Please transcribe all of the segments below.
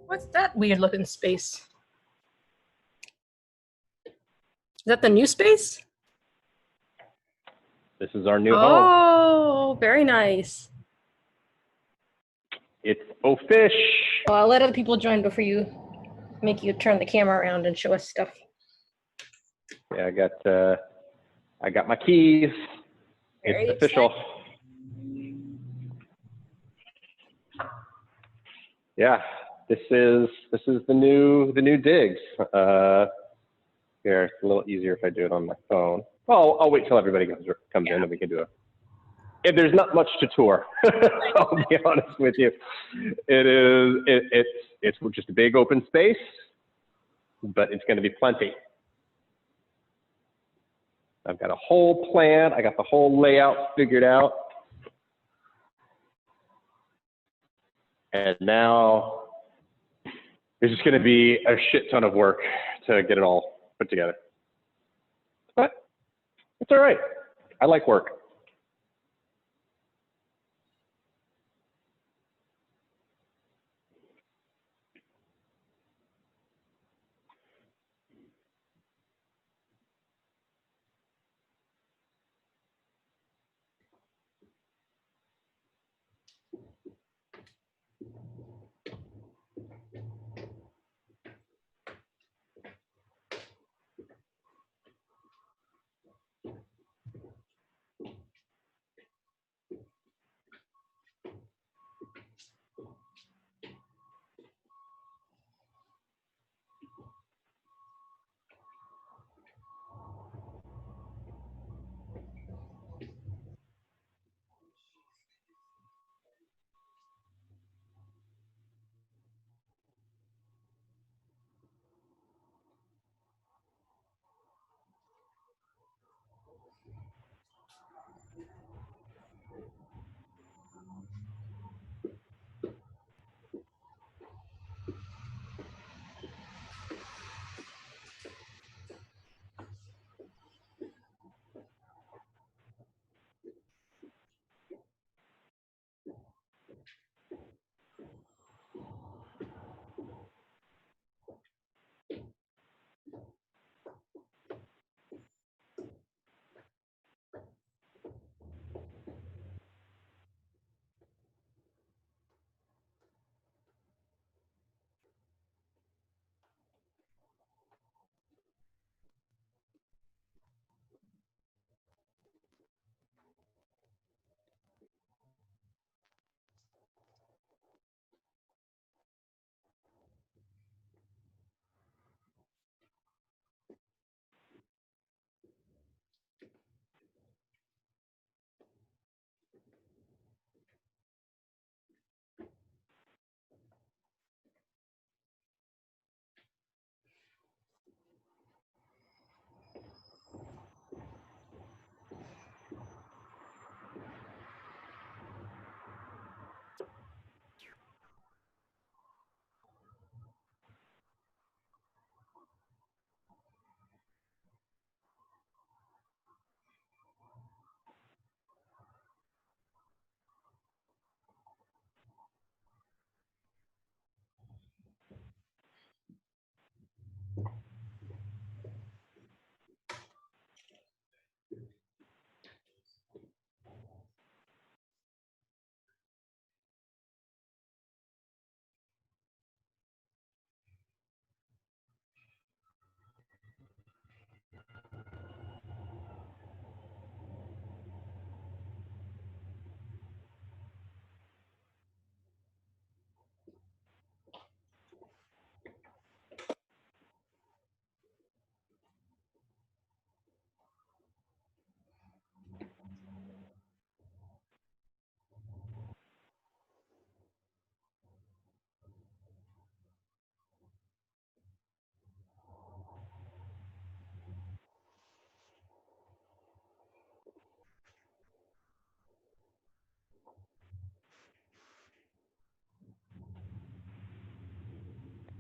What's that weird looking space? Is that the new space? This is our new home. Oh, very nice. It's Fish. Well, I'll let other people join before you make you turn the camera around and show us stuff. Yeah, I got my keys. Very It's official. exciting. Yeah, this is the new digs. Here, it's a little easier if I do it on my phone. Well, I'll wait till everybody comes in and we can do it. And there's not much to tour. I'll be honest with you. It's just a big open space, but it's going to be plenty. I've got a whole plan. I got the whole layout figured out. And now there's just going to be a shit ton of work to get it all put together. But it's all right. I like work.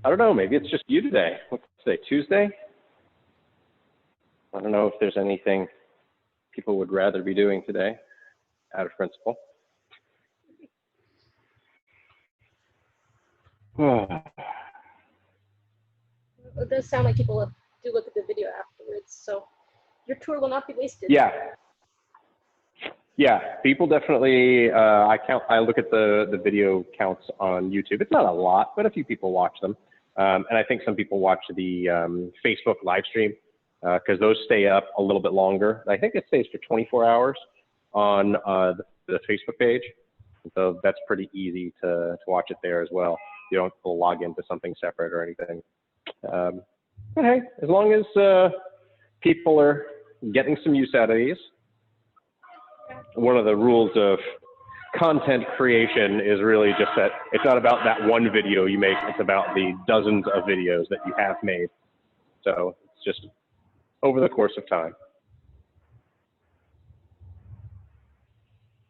I don't know, maybe it's just you today. What's today, Tuesday? I don't know if there's anything people would rather be doing today, out of principle. It does sound like people do look at the video afterwards, so your tour will not be wasted. Yeah. Yeah, people definitely, I look at the video counts on YouTube. It's not a lot, but a few people watch them. And I think some people watch the Facebook live stream because those stay up a little bit longer. I think it stays for 24 hours on the Facebook page. So that's pretty easy to watch it there as well. You don't have to log into something separate or anything. But hey, as long as people are getting some use out of these. One of the rules of content creation is really just that it's not about that one video you make, it's about the dozens of videos that you have made. So it's just over the course of time.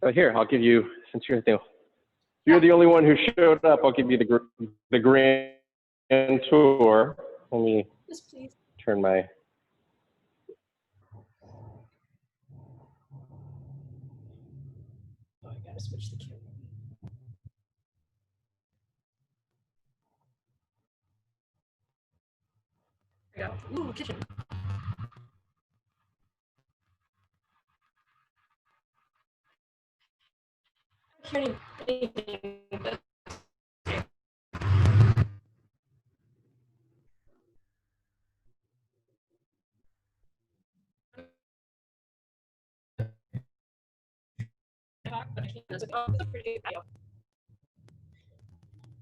So here, I'll give you, since you're the only one who showed up, I'll give you the grand tour. Let me turn my Switch the camera. There we go. Ooh, kitchen. Anything, but I can't. It's like, oh, it's a pretty good video.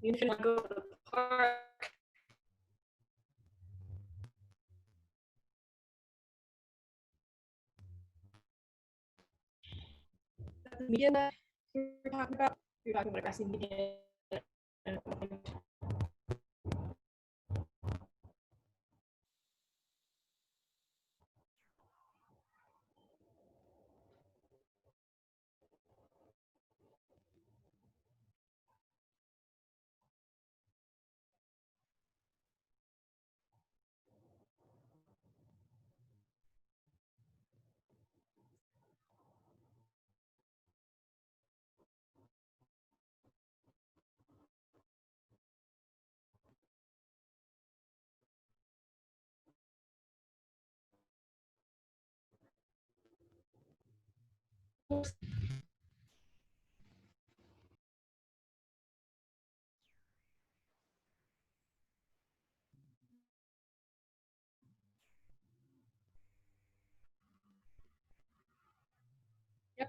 You can go to the park. The media that you were talking about. You're talking about grassy media. Yep,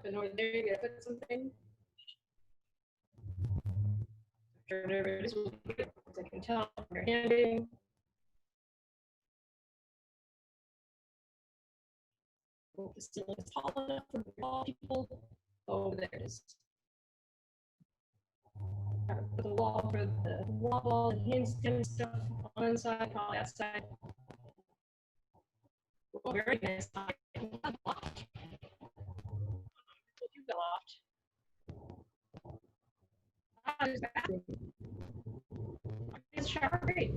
and over there you're gonna put something. Sure, everybody's will be good, as I can tell from your handing. The ceiling is tall enough for all people. Oh, there it is. Put the wall for the wall and handstand stuff on one side, probably outside. Oh, very nice. Loft. You got loft. Ah, there's a bathroom. It's shower, great.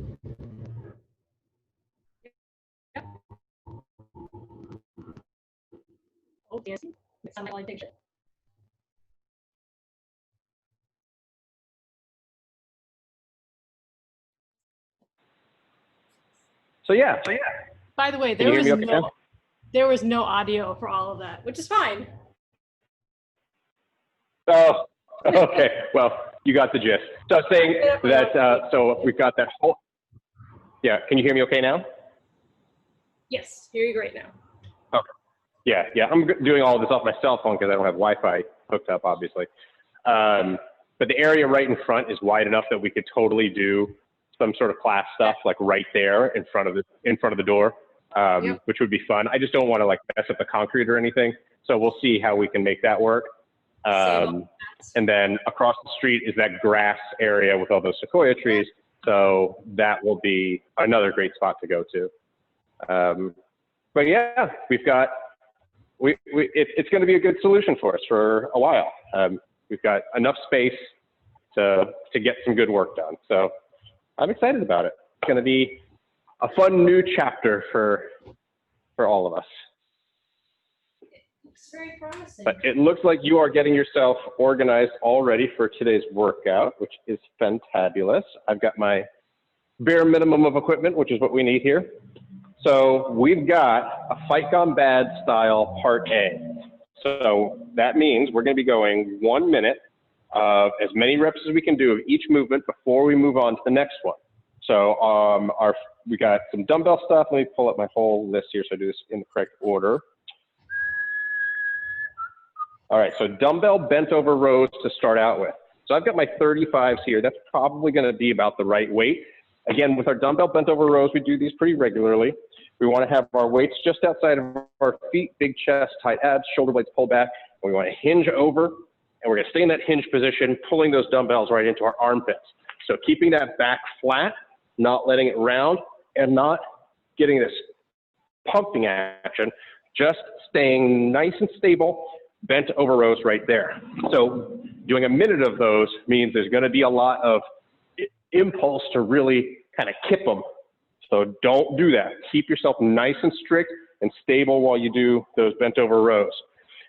Yep. Oh, dancing. It's not my picture. So yeah. By the way, Can you hear me okay? there was no audio for all of that, which is fine. Oh, okay. Well, you got the gist. So I was saying that, so we've got that whole, yeah, can you hear me okay now? Yes, hear you great now. Okay. Yeah, I'm doing all of this off my cell phone because I don't have Wi-Fi hooked up, obviously. But the area right in front is wide enough that we could totally do some sort of class stuff like right there in front of the door, yep. Which would be fun. I just don't want to like mess up the concrete or anything. So we'll see how we can make that work. And then across the street is that grass area with all those sequoia trees. So that will be another great spot to go to. But yeah, we've got, it's going to be a good solution for us for a while. We've got enough space to get some good work done. So I'm excited about it. It's going to be a fun new chapter for all of us. Looks very promising. But it looks like you are getting yourself organized already for today's workout, which is fantabulous. I've got my bare minimum of equipment, which is what we need here. So we've got a Fight Gone Bad style part A. So that means we're going to be going 1 minute of as many reps as we can do of each movement before we move on to the next one. So we got some dumbbell stuff. Let me pull up my whole list here so I do this in the correct order. All right, so dumbbell bent over rows to start out with. So I've got my 35s here. That's probably going to be about the right weight. Again, with our dumbbell bent over rows, we do these pretty regularly. We want to have our weights just outside of our feet, big chest, tight abs, shoulder blades pulled back. We want to hinge over, and we're going to stay in that hinge position, pulling those dumbbells right into our armpits. So keeping that back flat, not letting it round, and not getting this pumping action, just staying nice and stable, bent over rows right there. So doing a minute of those means there's going to be a lot of impulse to really kind of kip them. So don't do that. Keep yourself nice and strict and stable while you do those bent over rows.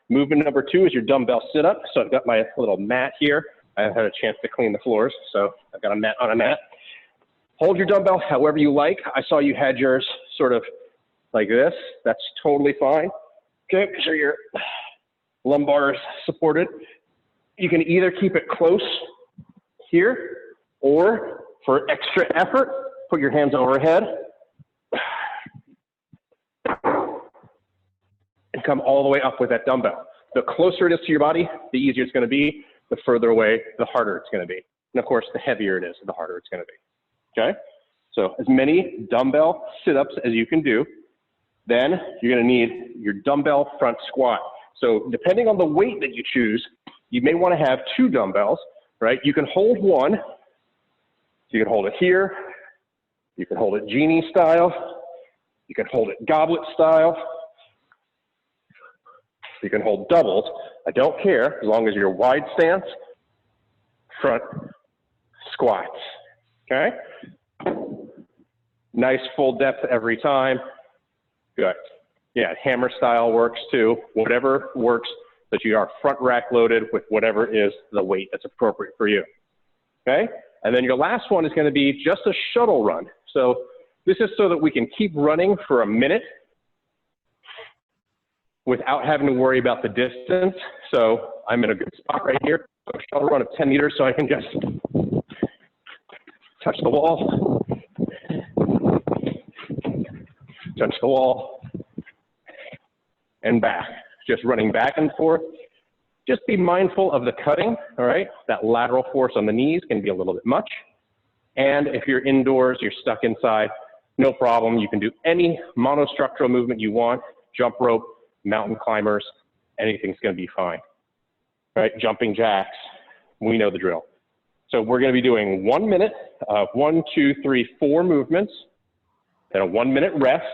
Movement number 2 is your dumbbell sit-up. So I've got my little mat here. I haven't had a chance to clean the floors, so I've got a mat on a mat. Hold your dumbbell however you like. I saw you had yours sort of like this. That's totally fine. Okay, make sure your lumbar is supported. You can either keep it close here, or for extra effort, put your hands overhead and come all the way up with that dumbbell. The closer it is to your body, the easier it's going to be. The further away, the harder it's going to be. And of course, the heavier it is, the harder it's going to be. Okay? So as many dumbbell sit-ups as you can do. Then you're going to need your dumbbell front squat. So depending on the weight that you choose, you may want to have 2 dumbbells, right? You can hold one. So you can hold it here. You can hold it genie style. You can hold it goblet style. You can hold doubles. I don't care as long as you're wide stance, front squats. Okay? Nice full depth every time. Good. Yeah, hammer style works too. Whatever works, that you are front rack loaded with whatever is the weight that's appropriate for you. Okay? And then your last one is going to be just a shuttle run. So this is so that we can keep running for a minute without having to worry about the distance. So I'm in a good spot right here. So a shuttle run of 10 meters so I can just touch the wall, touch the wall, and back. Just running back and forth. Just be mindful of the cutting, all right? That lateral force on the knees can be a little bit much. And if you're indoors, you're stuck inside, no problem. You can do any monostructural movement you want, jump rope, mountain climbers, anything's gonna be fine, right? Jumping jacks, we know the drill. So we're gonna be doing 1 minute of 1, 2, 3, 4 movements, then a 1 minute rest,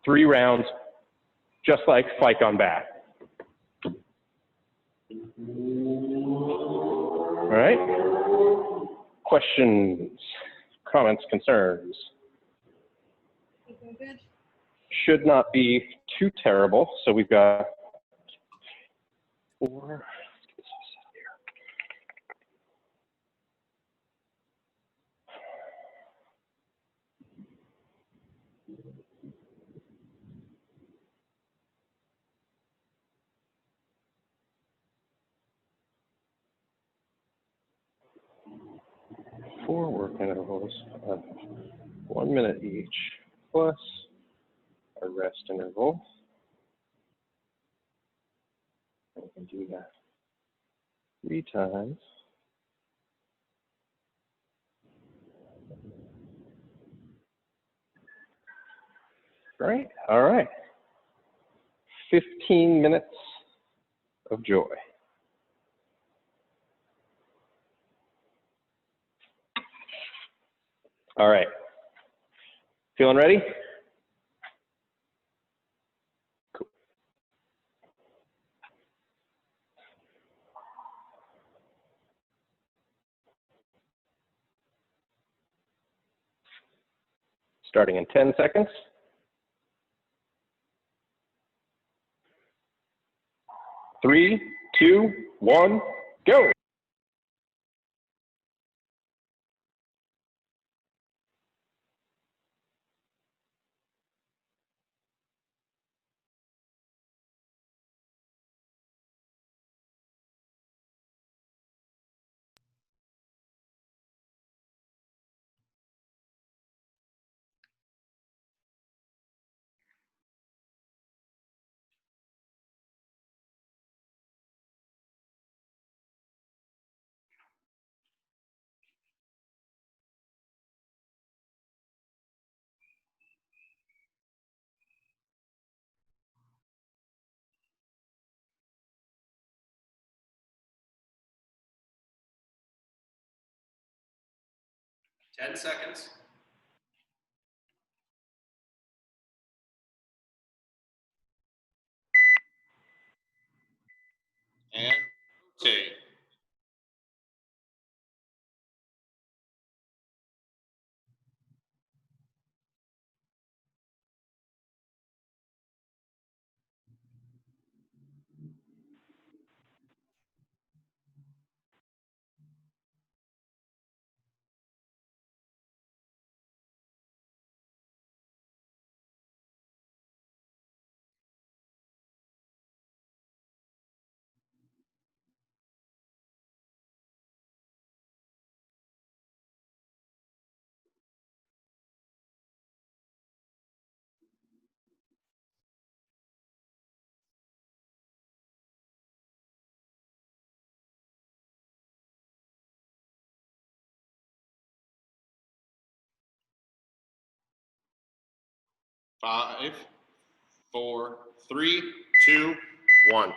3 rounds, just like Fight Gone Bad. All right, questions, comments, concerns? Good. Should not be too terrible. So we've got 4. Let's get this all set up here. Four work intervals of 1 minute each, plus a rest interval. We can do that 3 times. Right? All right. 15 minutes of joy. All right. Feeling ready? Cool. starting in 10 seconds. Three, two, one, go. Ten seconds. And rotate. Five, four, three, two, one.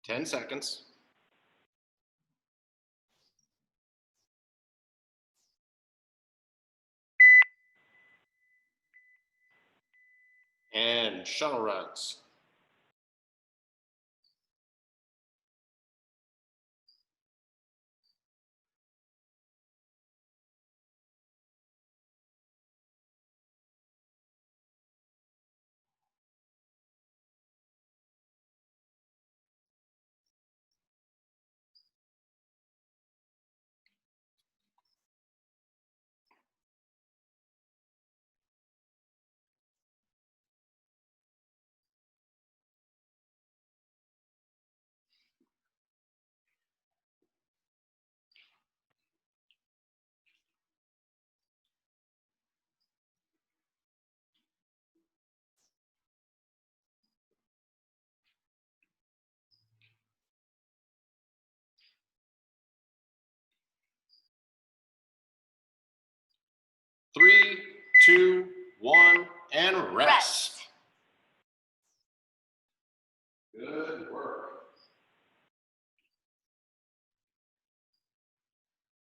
Ten seconds. And shuttle runs. Three, two, one, and rest. Good work.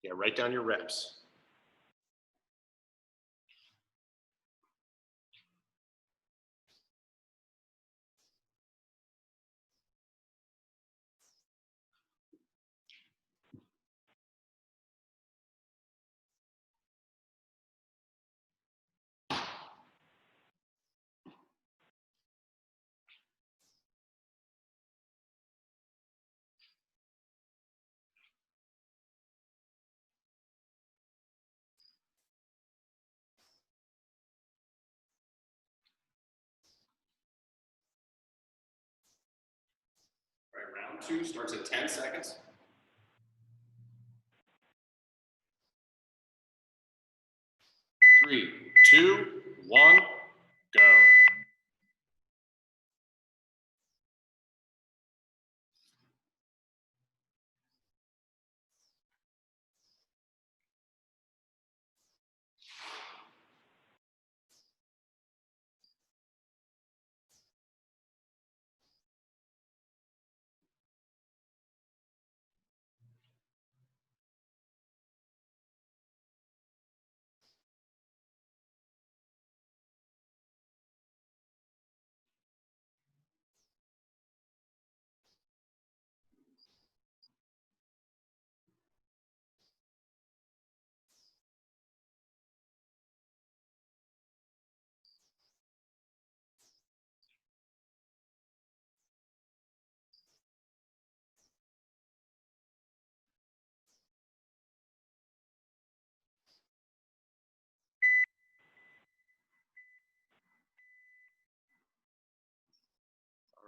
Yeah, write down your reps. All right, round two starts at 10 seconds. 3, 2, 1, go.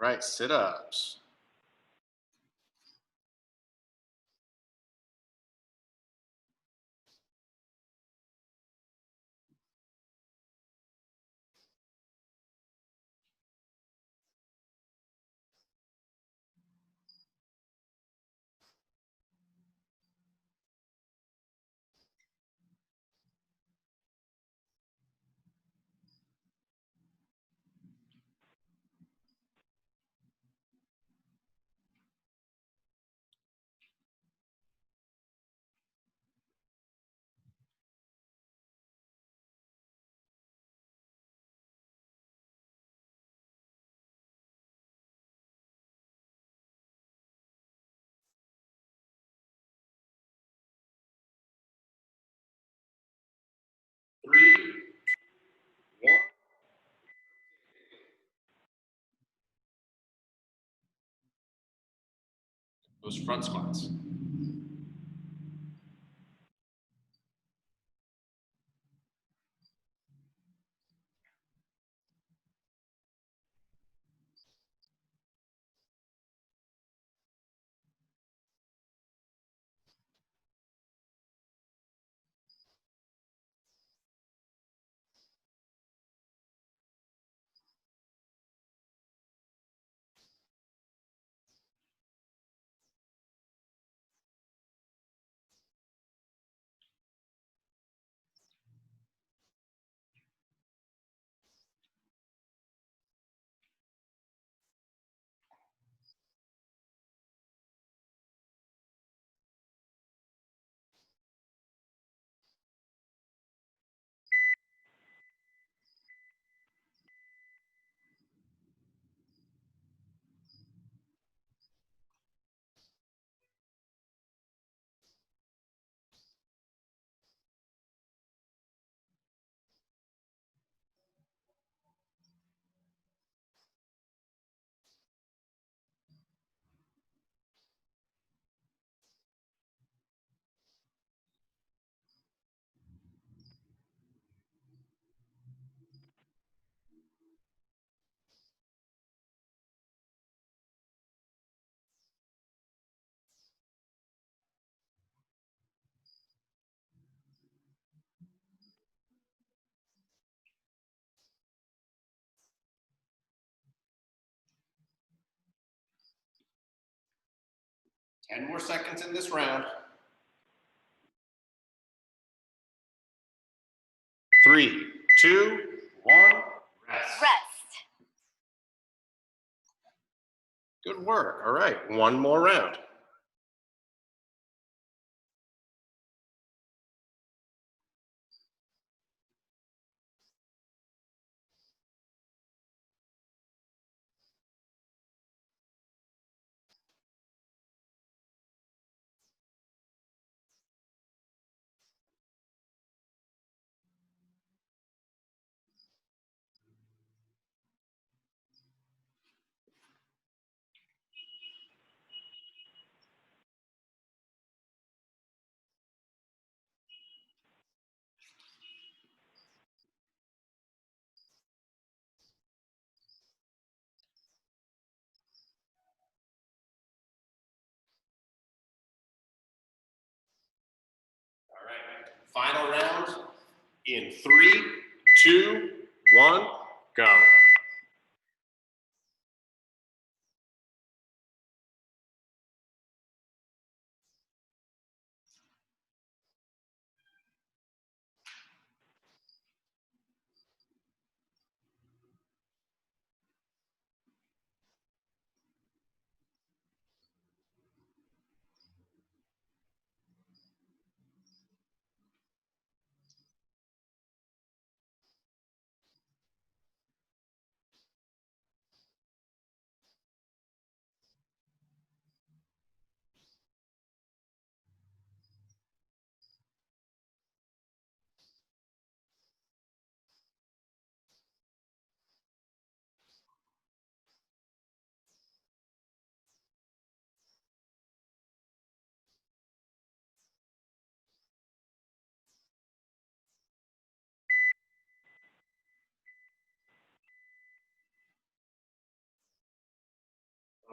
All right, sit-ups. Three, 1. Those front squats. Ten more seconds in this round. 3, 2, 1, rest. Good work. All right, one more round. All right, final round. In 3, 2, 1, go.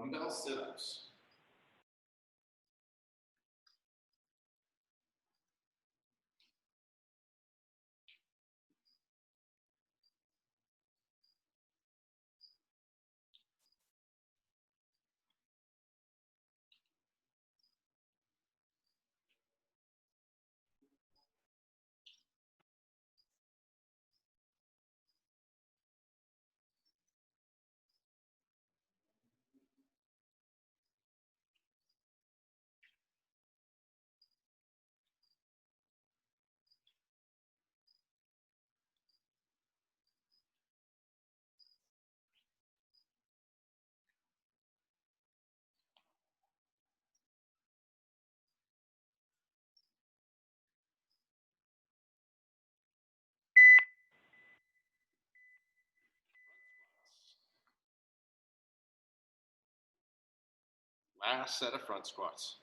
Dumbbell sit-ups. Last set of front squats.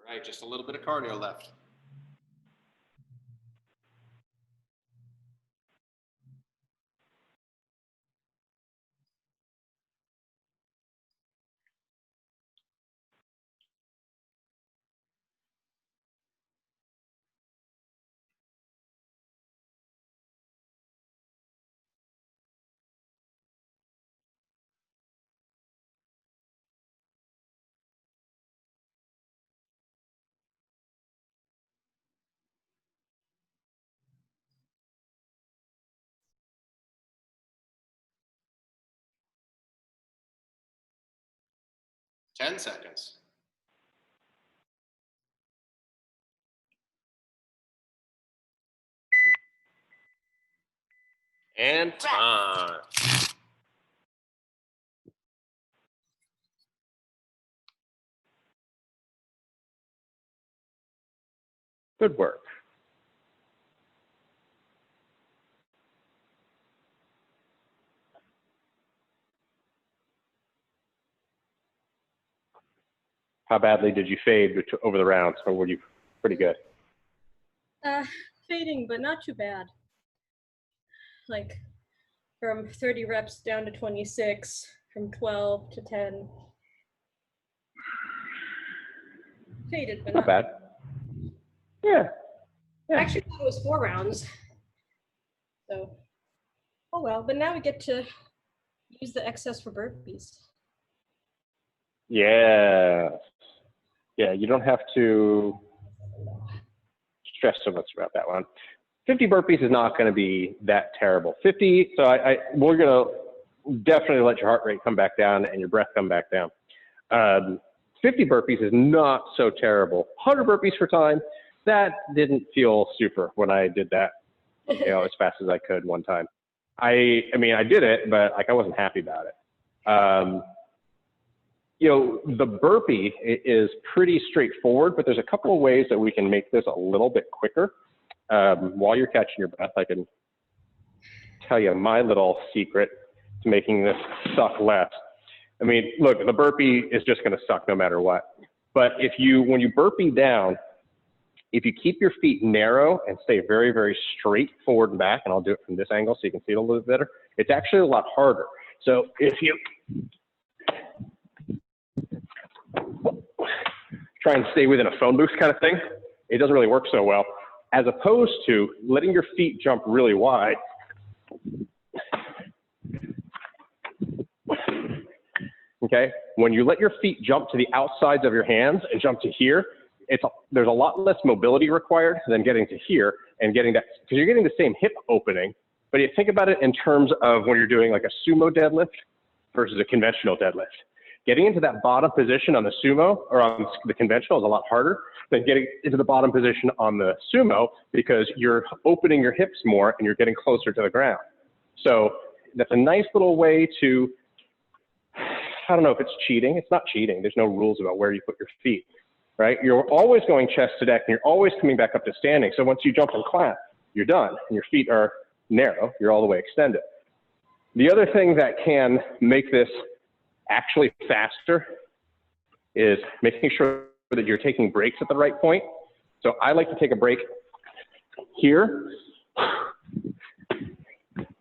All right, just a little bit of cardio left. Ten seconds. And time. Good work. How badly did you fade over the rounds, or were you pretty good? Fading, but not too bad. Like from 30 reps down to 26, from 12 to 10. Faded, but Not bad. Yeah. I actually thought it was 4 rounds. So, oh well. But now we get to use the excess for burpees. Yeah. Yeah, you don't have to stress so much about that one. 50 burpees is not going to be that terrible. 50, so we're going to definitely let your heart rate come back down and your breath come back down. 50 burpees is not so terrible. 100 burpees per time, that didn't feel super when I did that, you know, as fast as I could one time. I mean, I did it, but like I wasn't happy about it. You know, the burpee is pretty straightforward, but there's a couple of ways that we can make this a little bit quicker. While you're catching your breath, I can tell you my little secret to making this suck less. I mean, look, the burpee is just going to suck no matter what. But when you burpee down, if you keep your feet narrow and stay very, very straight forward and back, and I'll do it from this angle so you can see it a little bit better, it's actually a lot harder. So if you try and stay within a phone booth kind of thing, it doesn't really work so well, as opposed to letting your feet jump really wide. Okay, when you let your feet jump to the outsides of your hands and jump to here, there's a lot less mobility required than getting to here and getting that, because you're getting the same hip opening, but you think about it in terms of when you're doing like a sumo deadlift versus a conventional deadlift. Getting into that bottom position on the sumo or on the conventional is a lot harder than getting into the bottom position on the sumo, because you're opening your hips more and you're getting closer to the ground. So that's a nice little way to, I don't know if it's cheating. It's not cheating. There's no rules about where you put your feet, right? You're always going chest to deck and you're always coming back up to standing. So once you jump and clap, you're done and your feet are narrow. You're all the way extended. The other thing that can make this actually faster is making sure that you're taking breaks at the right point. So I like to take a break here.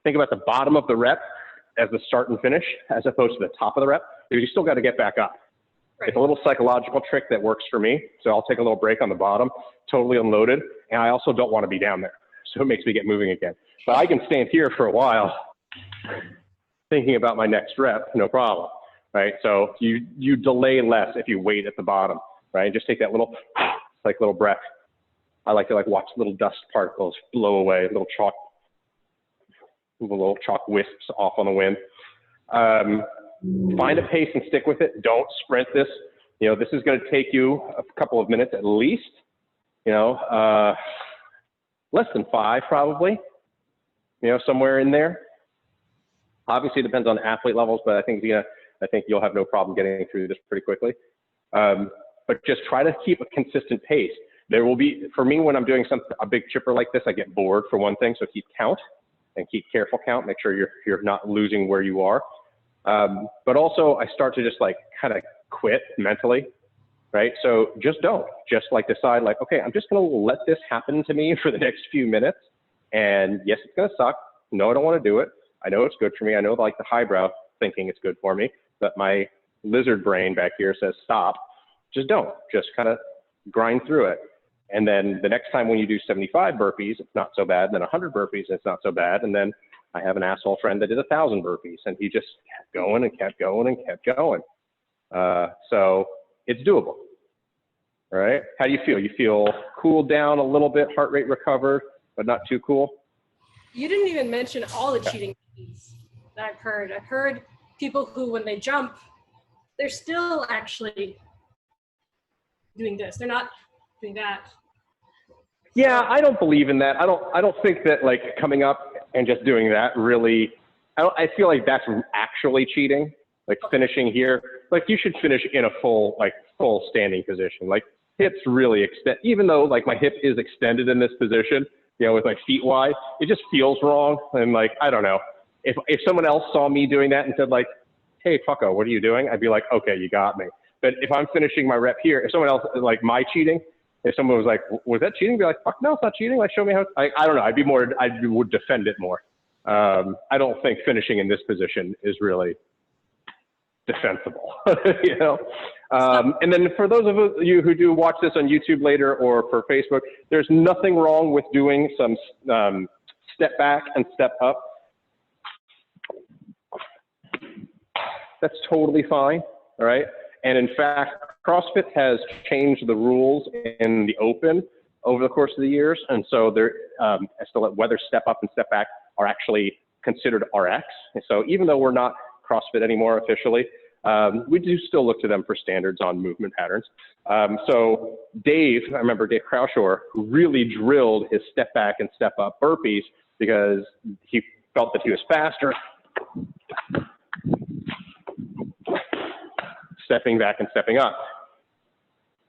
Think about the bottom of the rep as the start and finish, as opposed to the top of the rep, because you still got to get back up. Right. It's a little psychological trick that works for me. So I'll take a little break on the bottom, totally unloaded, and I also don't want to be down there. So it makes me get moving again. But I can stand here for a while thinking about my next rep, no problem, right? So you delay less if you wait at the bottom, right? Just take that little breath. I like to watch little dust particles blow away, little chalk wisps off on the wind. Find a pace and stick with it. Don't sprint this. You know, this is going to take you a couple of minutes at least, you know, less than 5 probably, you know, somewhere in there. Obviously it depends on athlete levels, but I think you'll have no problem getting through this pretty quickly. But just try to keep a consistent pace. There will be, for me, when I'm doing a big chipper like this, I get bored for one thing, so keep count. And keep careful count, make sure you're not losing where you are. But also I start to just kind of quit mentally, right? So just decide okay, I'm just gonna let this happen to me for the next few minutes. And yes, it's gonna suck. No, I don't wanna do it. I know it's good for me. I know the highbrow thinking it's good for me, but my lizard brain back here says stop. Just don't, just kind of grind through it. And then the next time when you do 75 burpees, it's not so bad. Then 100 burpees, it's not so bad. And then I have an asshole friend that did 1,000 burpees, and he just kept going and kept going and kept going. So it's doable, all right? How do you feel? You feel cooled down a little bit, heart rate recovered, but not too cool? You didn't even mention all the cheating techniques that I've heard. I've heard people who, when they jump, they're still actually doing this. They're not doing that. Yeah, I don't believe in that. I don't think that coming up and just doing that really, I feel like that's actually cheating. Finishing here, you should finish in a full standing position. Hips really extend, even though my hip is extended in this position, you know, with my feet wide, it just feels wrong. And I don't know, if someone else saw me doing that and said hey, fucko, what are you doing? I'd be like, okay, you got me. But if I'm finishing my rep here, if someone else is my cheating, if someone was was that cheating? I'd be like, fuck no, it's not cheating. Show me how. I don't know. I would defend it more. I don't think finishing in this position is really defensible, you know? And then for those of you who do watch this on YouTube later or for Facebook, there's nothing wrong with doing some step back and step up. That's totally fine, all right? And in fact, CrossFit has changed the rules in the open over the course of the years. And so they're, as to whether step up and step back are actually considered RX. And so even though we're not CrossFit anymore officially, we do still look to them for standards on movement patterns. So Dave, I remember Dave Croushore, who really drilled his step back and step up burpees because he felt that he was faster, stepping back and stepping up.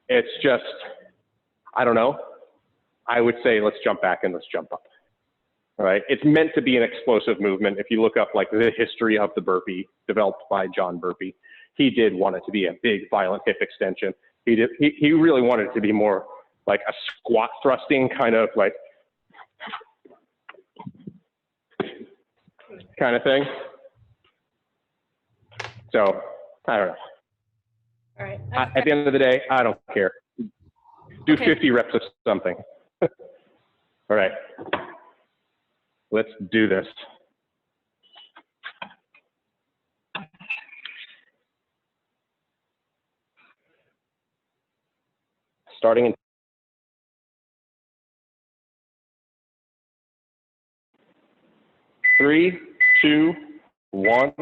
It's just, I don't know. I would say let's jump back and let's jump up. All right. It's meant to be an explosive movement. If you look up like the history of the burpee developed by John Burpee, he did want it to be a big, violent hip extension. He really wanted it to be more like a squat thrusting kind of like kind of thing. So I don't know. All right. At the end of the day, I don't care. Do Okay. 50 reps of something. All right. Let's do this. Starting in 3, 2, 1.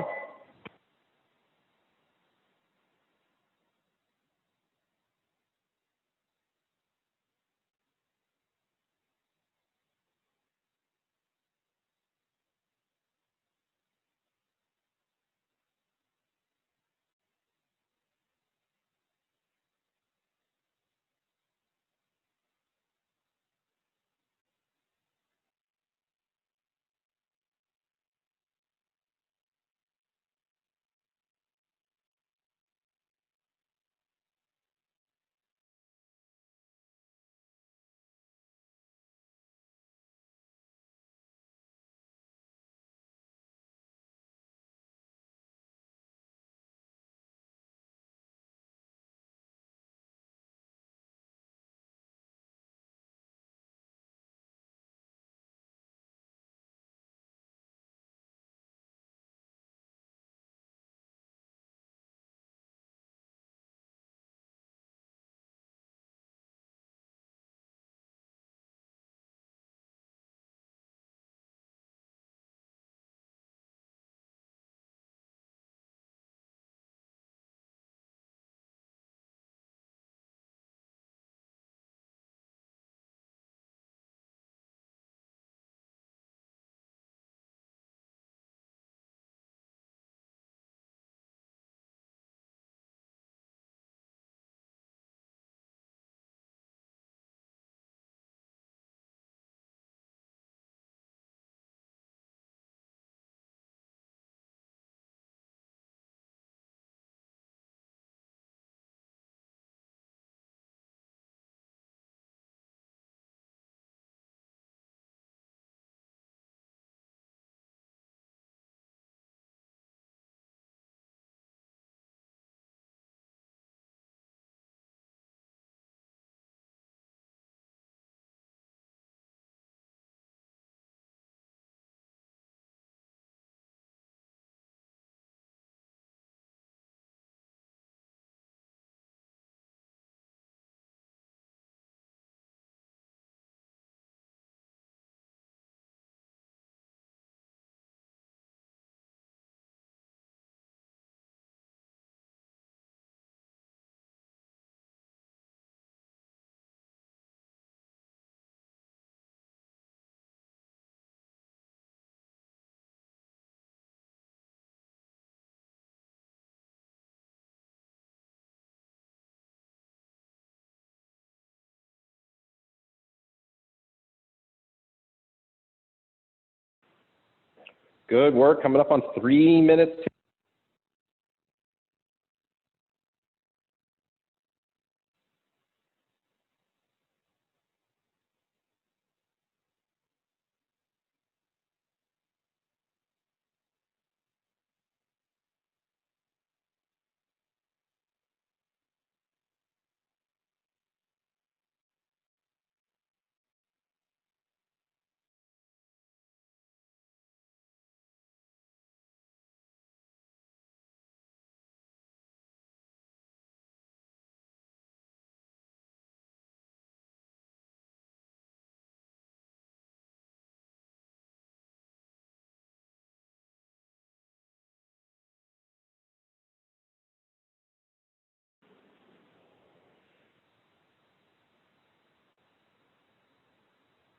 Good work. Coming up on 3 minutes.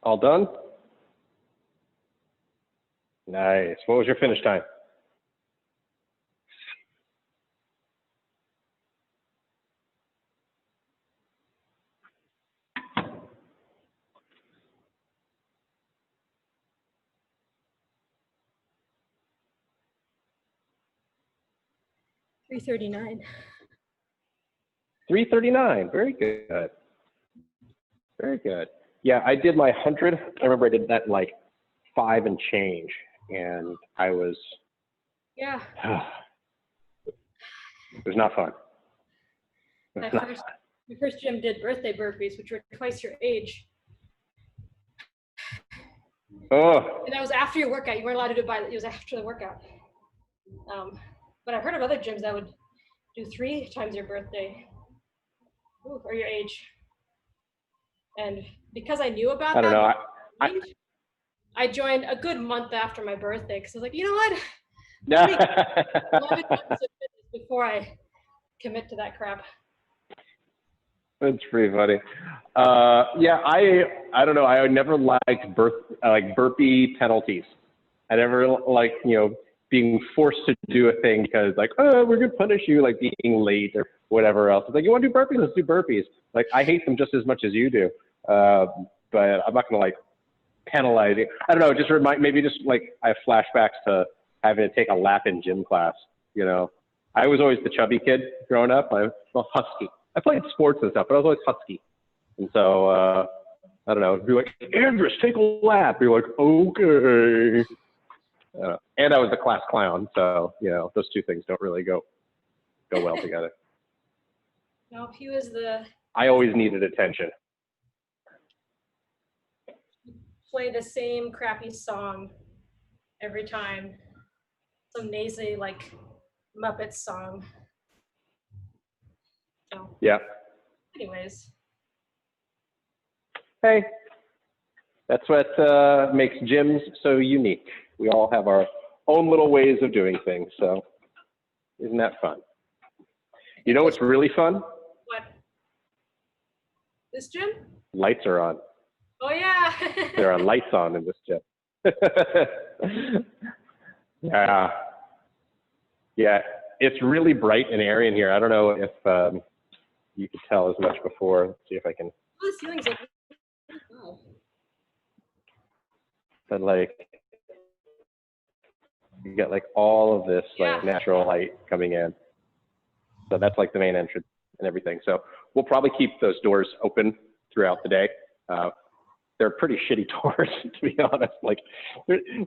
All done? Nice. What was your finish time? $3:39. 3:39. Very good. Very good. Yeah, I did my 100. I remember I did that in like 5 and change, and I was. Yeah. It was not fun. It was not fun. My first gym did birthday burpees, which were twice your age. Oh. And that was after your workout. You weren't allowed to do it it was after the workout. But I've heard of other gyms that would do 3 times your birthday. Ooh, or your age. And because I knew about I don't know. I joined a good month after my birthday because I was like, you know what? Yeah. 11 months of fitness before I commit to that crap. That's pretty funny. Yeah, I don't know. I never liked burpee penalties. I never liked, being forced to do a thing because like, oh, we're gonna punish you, like being late or whatever else. It's like, you want to do burpees? Let's do burpees. Like, I hate them just as much as you do. But I'm not gonna like penalize it. I don't know. Just maybe just like I have flashbacks to having to take a lap in gym class. I was always the chubby kid growing up. I was husky. I played sports and stuff, but I was always husky. And so, I don't know, be like, Andrus, take a lap. Be like, okay. And I was the class clown. So, those two things don't really go well together. No, he was I always needed attention. Play the same crappy song every time. Some nasally, like, Muppets song. So, yeah. Anyways. Hey, that's what makes gyms so unique. We all have our own little ways of doing things. So isn't that fun? You know what's really fun? What? This gym? Lights are on. Oh, yeah. There are lights on in this gym. Yeah. Yeah, it's really bright and airy in here. I don't know if you could tell as much before. Let's see if I can. Oh, the ceiling's like, oh. But like, you get like all of this like natural light coming in. So that's like the main entrance and everything. So we'll probably keep those doors open throughout the day. They're pretty shitty doors, to be honest. Like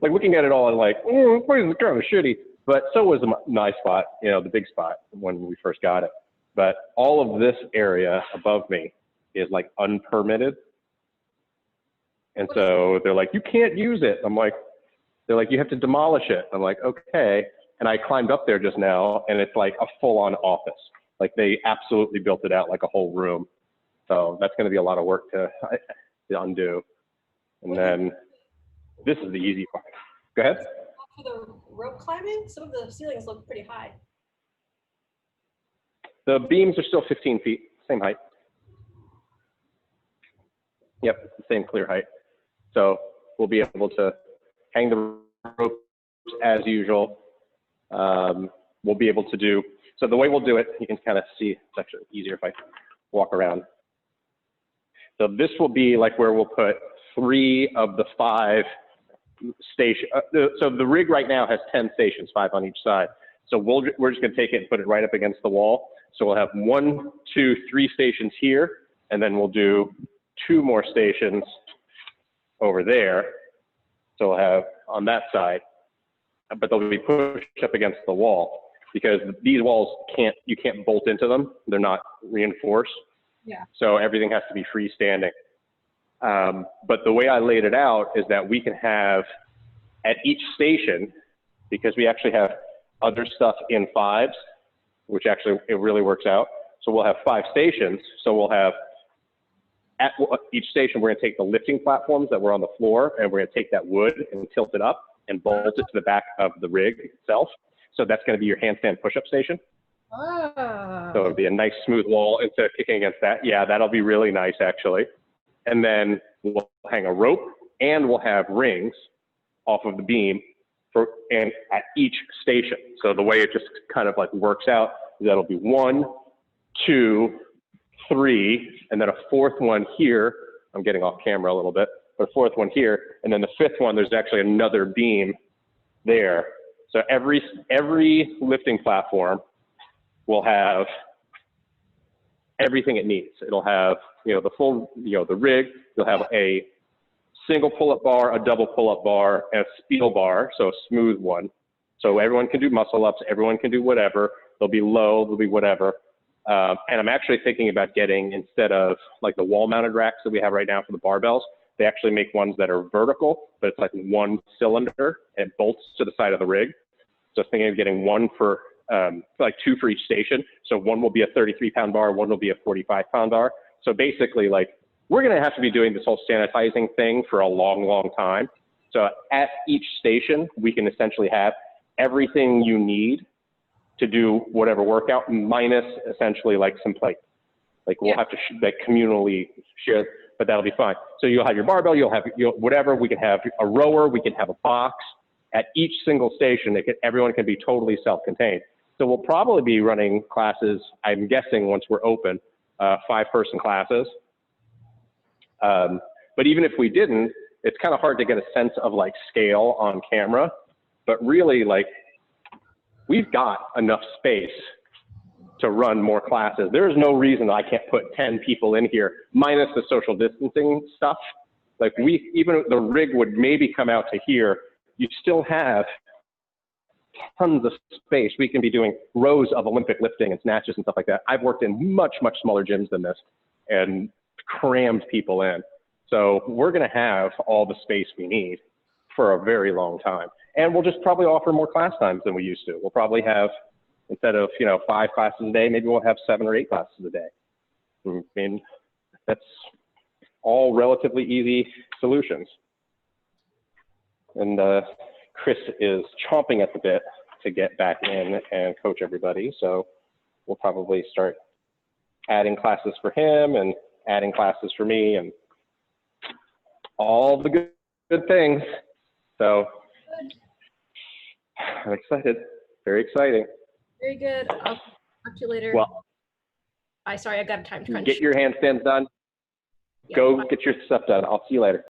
looking at it all and like, oh, this place is kind of shitty. But so was my spot, the big spot when we first got it. But all of this area above me is like unpermitted. And so they're like, you can't use it. They're like, you have to demolish it. I'm like, okay. And I climbed up there just now and it's like a full-on office. Like they absolutely built it out like a whole room. So that's going to be a lot of work to undo. And then this is the easy part. Go ahead. For the rope climbing, some of the ceilings look pretty high. The beams are still 15 feet, same height. Yep, it's the same clear height. So we'll be able to hang the ropes as usual. We'll be able to do, so the way we'll do it, you can kind of see, it's actually easier if I walk around. So this will be like where we'll put 3 of the 5 stations. So the rig right now has 10 stations, 5 on each side. So we're just gonna take it and put it right up against the wall. So we'll have 1, 2, 3 stations here, and then we'll do 2 more stations over there. So we'll have on that side, but they'll be pushed up against the wall because these walls you can't bolt into them. They're not reinforced. Yeah. So everything has to be freestanding. But the way I laid it out is that we can have at each station, because we actually have other stuff in 5s, which actually it really works out. So we'll have 5 stations. So we'll have at each station, we're going to take the lifting platforms that were on the floor and we're going to take that wood and tilt it up and bolt it to the back of the rig itself. So that's going to be your handstand push-up station. Oh. So it'll be a nice smooth wall instead of kicking against that. Yeah, that'll be really nice actually. And then we'll hang a rope and we'll have rings off of the beam and at each station. So the way it just kind of like works out is that'll be 1, 2, 3, and then a fourth one here. I'm getting off camera a little bit, but a fourth one here. And then the fifth one, there's actually another beam there. So every lifting platform will have everything it needs. It'll have, the full, the rig. You'll have a single pull-up bar, a double pull-up bar, and a spiel bar, so a smooth one. So everyone can do muscle-ups, everyone can do whatever. They'll be low, they'll be whatever. And I'm actually thinking about getting, instead of like the wall-mounted racks that we have right now for the barbells, they actually make ones that are vertical, but it's like one cylinder and bolts to the side of the rig. So I was thinking of getting one for, like 2 for each station. So one will be a 33-pound bar, one will be a 45-pound bar. So basically, like, we're going to have to be doing this whole sanitizing thing for a long, long time. So at each station, we can essentially have everything you need to do whatever workout, minus essentially like some plates. Like we'll have to like communally share, but that'll be fine. So you'll have your barbell, you'll have whatever. We can have a rower, we can have a box at each single station. Everyone can be totally self-contained. So we'll probably be running classes, I'm guessing, once we're open, 5-person classes. But even if we didn't, it's kind of hard to get a sense of like scale on camera, but really like we've got enough space to run more classes. There is no reason I can't put 10 people in here, minus the social distancing stuff. Like even the rig would maybe come out to here, you still have tons of space. We can be doing rows of Olympic lifting and snatches and stuff like that. I've worked in much, much smaller gyms than this and crammed people in. So we're going to have all the space we need for a very long time. And we'll just probably offer more class times than we used to. We'll probably have, instead of 5 classes a day, maybe we'll have 7 or 8 classes a day. I mean, that's all relatively easy solutions. And Chris is chomping at the bit to get back in and coach everybody. So we'll probably start adding classes for him and adding classes for me and all the good things. So I'm excited, very exciting. Very good. I'll talk to you later. Well, sorry, I got a time crunch. get your handstands done. Yeah, Go bye. get your stuff done. I'll see you later.